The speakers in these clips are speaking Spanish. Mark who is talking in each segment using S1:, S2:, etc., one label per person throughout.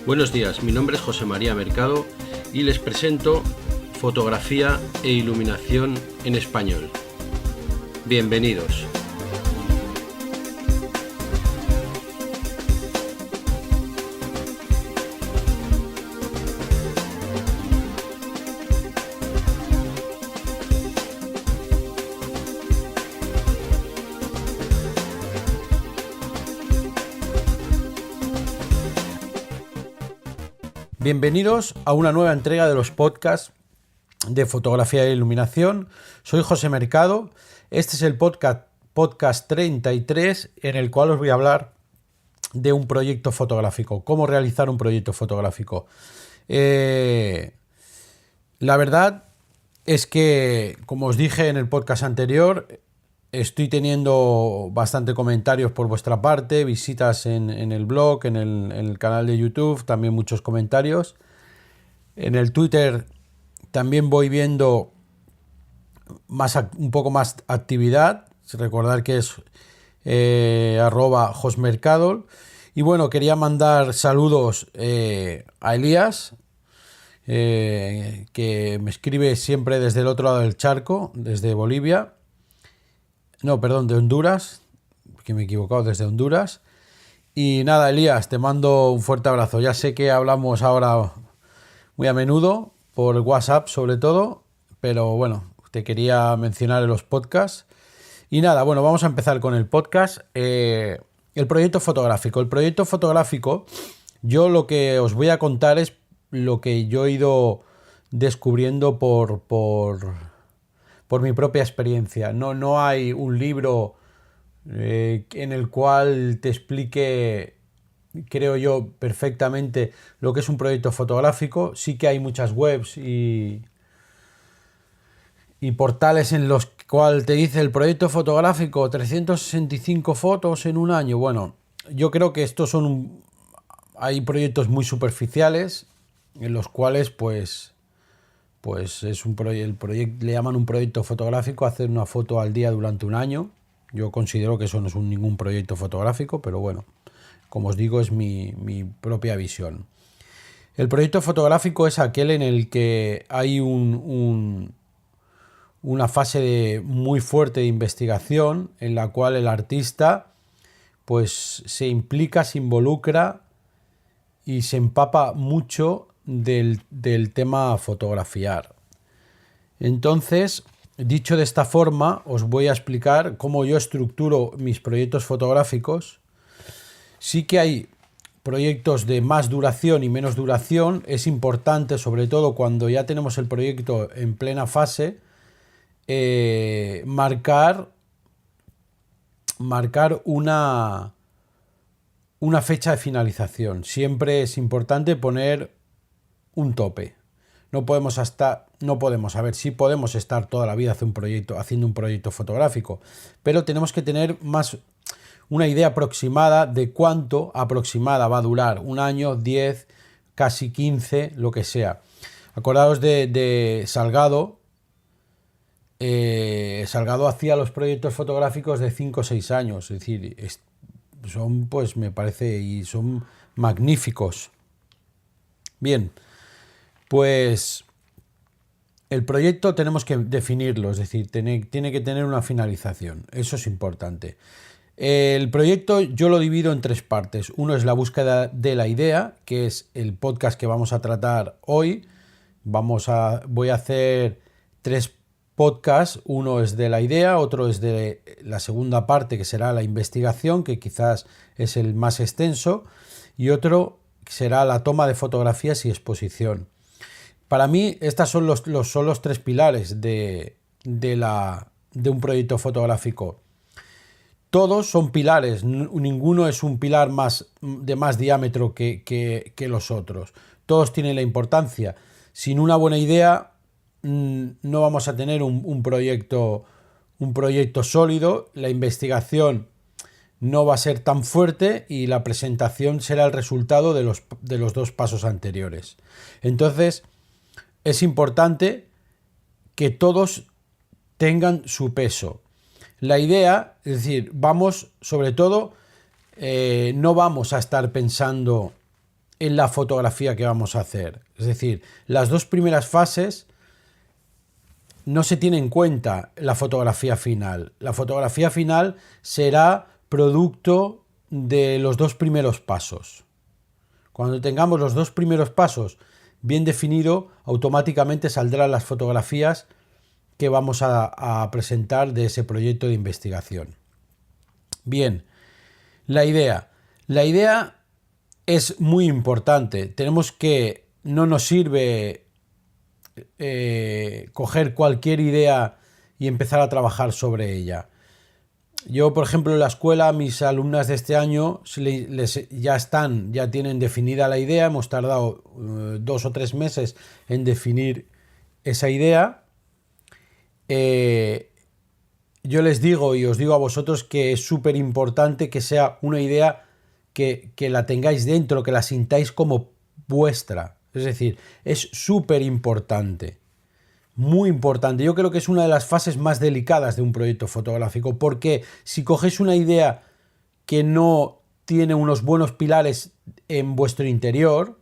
S1: Buenos días, mi nombre es José María Mercado y les presento Fotografía e Iluminación en Español. Bienvenidos. Bienvenidos a una nueva entrega de los podcasts de fotografía e iluminación. Soy José Mercado. Este es el podcast 33 en el cual os voy a hablar de un proyecto fotográfico, cómo realizar un proyecto fotográfico. La verdad es que, como os dije en el podcast anterior, estoy teniendo bastante comentarios por vuestra parte, visitas en el blog, en el canal de YouTube, también muchos comentarios. En el Twitter también voy viendo un poco más actividad. Recordar que es @josmercado. Y bueno, quería mandar saludos a Elías, que me escribe siempre desde el otro lado del charco, desde Bolivia. No, perdón, de Honduras, que me he equivocado, desde Honduras. Y nada, Elías, te mando un fuerte abrazo. Ya sé que hablamos ahora muy a menudo, por WhatsApp sobre todo, pero bueno, te quería mencionar en los podcasts. Y nada, bueno, vamos a empezar con el podcast. El proyecto fotográfico. El proyecto fotográfico, yo lo que os voy a contar es lo que yo he ido descubriendo por mi propia experiencia. No hay un libro en el cual te explique, creo yo, perfectamente lo que es un proyecto fotográfico. Sí que hay muchas webs y portales en los cuales te dice el proyecto fotográfico 365 fotos en un año. Bueno, yo creo que hay proyectos muy superficiales en los cuales pues es el proyecto, le llaman un proyecto fotográfico, hacer una foto al día durante un año. Yo considero que eso no es ningún proyecto fotográfico, pero bueno, como os digo, es mi propia visión. El proyecto fotográfico es aquel en el que hay una fase muy fuerte de investigación, en la cual el artista pues se implica, se involucra y se empapa mucho del tema fotografiar. Entonces, dicho de esta forma, os voy a explicar cómo yo estructuro mis proyectos fotográficos. Sí que hay proyectos de más duración y menos duración. Es importante, sobre todo cuando ya tenemos el proyecto en plena fase, marcar una fecha de finalización. Siempre es importante poner un tope. Sí podemos estar toda la vida haciendo un proyecto fotográfico, pero tenemos que tener más una idea aproximada de cuánto aproximada va a durar, un año, 10, casi 15, lo que sea. Acordaos de Salgado. Salgado hacía los proyectos fotográficos de 5 o 6 años, es decir, son, pues me parece, y son magníficos. Bien, pues el proyecto tenemos que definirlo, es decir, tiene que tener una finalización, eso es importante. El proyecto yo lo divido en 3 partes. Uno es la búsqueda de la idea, que es el podcast que vamos a tratar hoy. Voy a hacer 3 podcasts. Uno es de la idea, otro es de la segunda parte, que será la investigación, que quizás es el más extenso, y otro será la toma de fotografías y exposición. Para mí, estos son los 3 pilares de un proyecto fotográfico. Todos son pilares, ninguno es un pilar de más diámetro que los otros. Todos tienen la importancia. Sin una buena idea no vamos a tener un proyecto sólido. La investigación no va a ser tan fuerte y la presentación será el resultado de los 2 pasos anteriores. Entonces, es importante que todos tengan su peso. La idea, es decir, sobre todo, no vamos a estar pensando en la fotografía que vamos a hacer. Es decir, las dos primeras fases no se tiene en cuenta la fotografía final. La fotografía final será producto de los dos primeros pasos. Cuando tengamos los dos primeros pasos bien definidos, automáticamente saldrán las fotografías que vamos a presentar de ese proyecto de investigación. Bien, la idea. La idea es muy importante. Tenemos que, no nos sirve coger cualquier idea y empezar a trabajar sobre ella. Yo, por ejemplo, en la escuela, mis alumnas de este año ya tienen definida la idea. Hemos tardado 2 o 3 meses en definir esa idea. Yo les digo y os digo a vosotros que es súper importante que sea una idea que la tengáis dentro, que la sintáis como vuestra. Es decir, es súper importante, muy importante. Yo creo que es una de las fases más delicadas de un proyecto fotográfico, porque si cogéis una idea que no tiene unos buenos pilares en vuestro interior,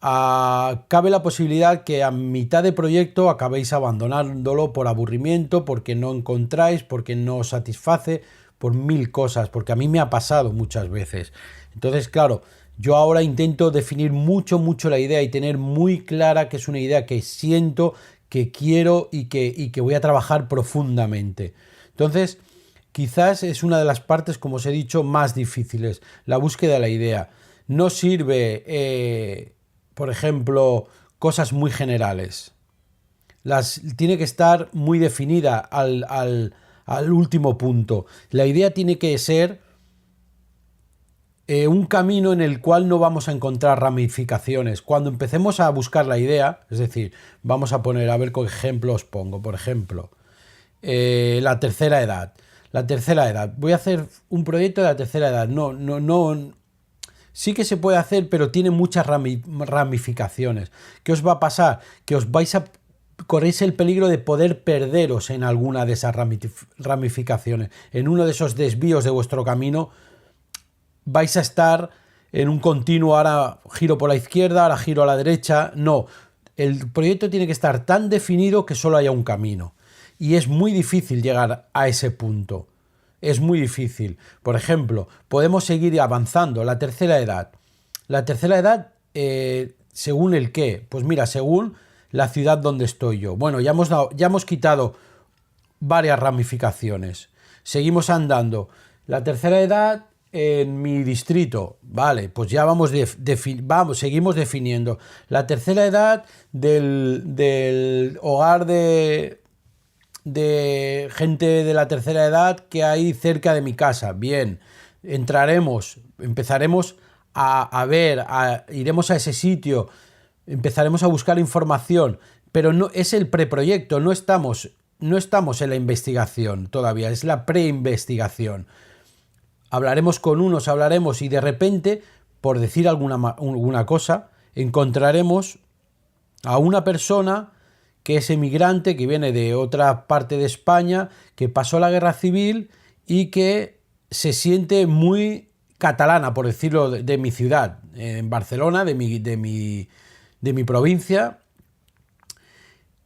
S1: cabe la posibilidad que a mitad de proyecto acabéis abandonándolo por aburrimiento, porque no encontráis, porque no os satisface, por 1000 cosas, porque a mí me ha pasado muchas veces. Entonces, claro, yo ahora intento definir mucho la idea y tener muy clara que es una idea que siento, que quiero y que voy a trabajar profundamente. Entonces, quizás es una de las partes, como os he dicho, más difíciles, la búsqueda de la idea. No sirve, por ejemplo, cosas muy generales. Tiene que estar muy definida al último punto. La idea tiene que ser un camino en el cual no vamos a encontrar ramificaciones. Cuando empecemos a buscar la idea, es decir, vamos a poner, a ver qué ejemplos pongo. Por ejemplo, la tercera edad. La tercera edad. Voy a hacer un proyecto de la tercera edad. No. Sí que se puede hacer, pero tiene muchas ramificaciones. ¿Qué os va a pasar? Que corréis el peligro de poder perderos en alguna de esas ramificaciones. En uno de esos desvíos de vuestro camino vais a estar en un continuo, ahora giro por la izquierda, ahora giro a la derecha. No, el proyecto tiene que estar tan definido que solo haya un camino. Y es muy difícil llegar a ese punto. Es muy difícil. Por ejemplo, podemos seguir avanzando. La tercera edad. La tercera edad, ¿según el qué? Pues mira, según la ciudad donde estoy yo. Bueno, ya hemos quitado varias ramificaciones. Seguimos andando. La tercera edad en mi distrito, vale, pues ya seguimos definiendo. La tercera edad del hogar de gente de la tercera edad que hay cerca de mi casa. Bien, empezaremos a ver, iremos a ese sitio, empezaremos a buscar información, pero no es el preproyecto, no estamos en la investigación todavía, es la preinvestigación. Hablaremos con unos, y de repente, por decir alguna cosa, encontraremos a una persona que es emigrante, que viene de otra parte de España, que pasó la guerra civil y que se siente muy catalana, por decirlo, de mi ciudad, en Barcelona, de mi provincia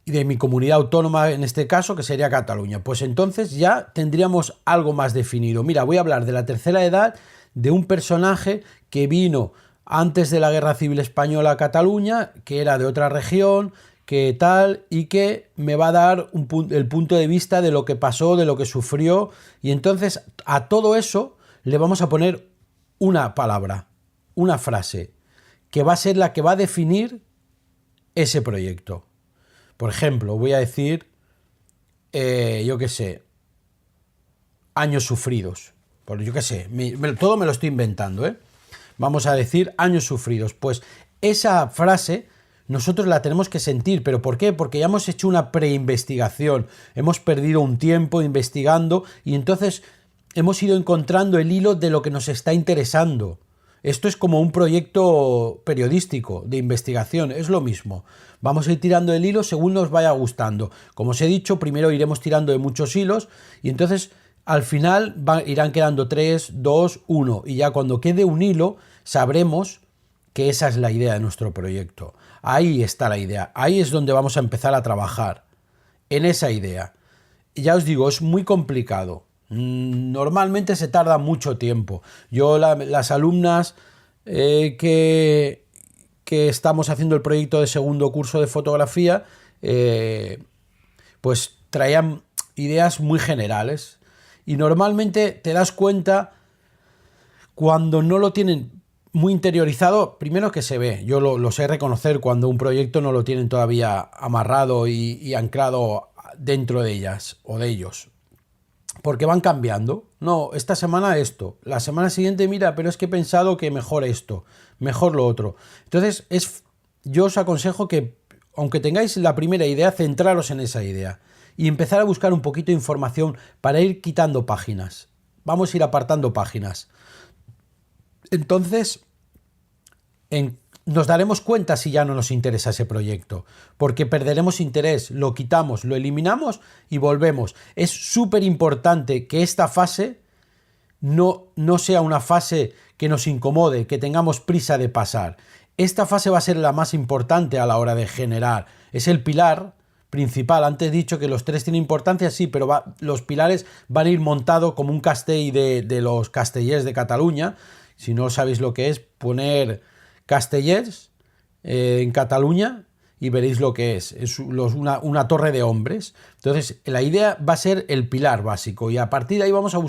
S1: y de mi comunidad autónoma, en este caso, que sería Cataluña. Pues entonces ya tendríamos algo más definido. Mira, voy a hablar de la tercera edad, de un personaje que vino antes de la Guerra Civil Española a Cataluña, que era de otra región, que tal, y que me va a dar el punto de vista de lo que pasó, de lo que sufrió, y entonces a todo eso le vamos a poner una palabra, una frase, que va a ser la que va a definir ese proyecto. Por ejemplo, voy a decir, yo qué sé, años sufridos. Pues yo qué sé, todo me lo estoy inventando, ¿eh? Vamos a decir años sufridos. Pues esa frase nosotros la tenemos que sentir. ¿Pero por qué? Porque ya hemos hecho una preinvestigación. Hemos perdido un tiempo investigando y entonces hemos ido encontrando el hilo de lo que nos está interesando. Esto es como un proyecto periodístico de investigación, es lo mismo. Vamos a ir tirando el hilo según nos vaya gustando. Como os he dicho, primero iremos tirando de muchos hilos y entonces al final irán quedando 3, 2, 1 y ya cuando quede un hilo sabremos que esa es la idea de nuestro proyecto. Ahí está la idea. Ahí es donde vamos a empezar a trabajar. En esa idea. Ya os digo, es muy complicado. Normalmente se tarda mucho tiempo. Las alumnas que estamos haciendo el proyecto de segundo curso de fotografía, pues traían ideas muy generales. Y normalmente te das cuenta cuando no lo tienen muy interiorizado, primero que se ve. Yo lo sé reconocer cuando un proyecto no lo tienen todavía amarrado y anclado dentro de ellas o de ellos. Porque van cambiando. No, esta semana esto, la semana siguiente mira, pero es que he pensado que mejor esto, mejor lo otro. Entonces, yo os aconsejo que, aunque tengáis la primera idea, centraros en esa idea y empezar a buscar un poquito de información para ir quitando páginas. Vamos a ir apartando páginas. Entonces, nos daremos cuenta si ya no nos interesa ese proyecto, porque perderemos interés, lo quitamos, lo eliminamos y volvemos. Es súper importante que esta fase no sea una fase que nos incomode, que tengamos prisa de pasar. Esta fase va a ser la más importante a la hora de generar. Es el pilar principal. Antes he dicho que los tres tienen importancia, sí, pero los pilares van a ir montados como un castell de los castellers de Cataluña. Si no sabéis lo que es, poner castellers en Cataluña y veréis lo que es. Es una torre de hombres. Entonces, la idea va a ser el pilar básico y a partir de ahí vamos a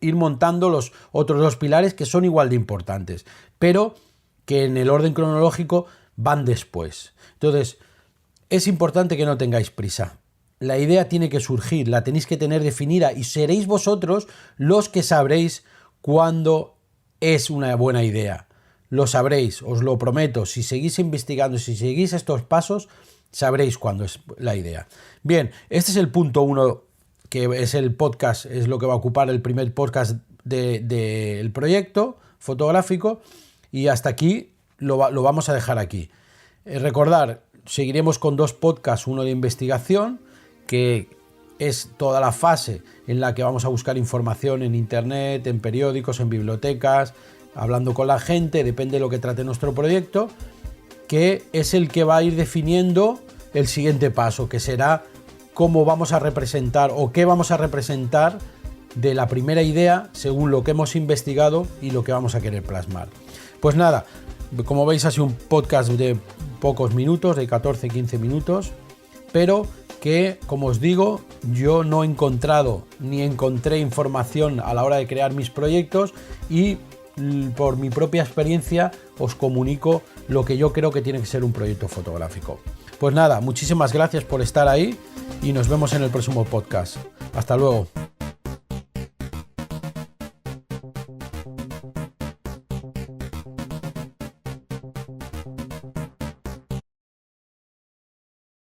S1: ir montando los otros dos pilares que son igual de importantes, pero que en el orden cronológico van después. Entonces, es importante que no tengáis prisa. La idea tiene que surgir, la tenéis que tener definida y seréis vosotros los que sabréis cuándo es una buena idea. Lo sabréis, os lo prometo. Si seguís investigando, si seguís estos pasos, sabréis cuándo es la idea. Bien, este es el punto 1, que es el podcast, es lo que va a ocupar el primer podcast del proyecto fotográfico, y hasta aquí lo vamos a dejar aquí. Recordar, seguiremos con 2 podcasts, uno de investigación, que es toda la fase en la que vamos a buscar información en internet, en periódicos, en bibliotecas, hablando con la gente, depende de lo que trate nuestro proyecto, que es el que va a ir definiendo el siguiente paso, que será cómo vamos a representar o qué vamos a representar de la primera idea según lo que hemos investigado y lo que vamos a querer plasmar. Pues nada, como veis ha sido un podcast de pocos minutos, de 14-15 minutos, pero que, como os digo, yo no he encontrado ni encontré información a la hora de crear mis proyectos y por mi propia experiencia os comunico lo que yo creo que tiene que ser un proyecto fotográfico. Pues nada, muchísimas gracias por estar ahí y nos vemos en el próximo podcast. Hasta luego.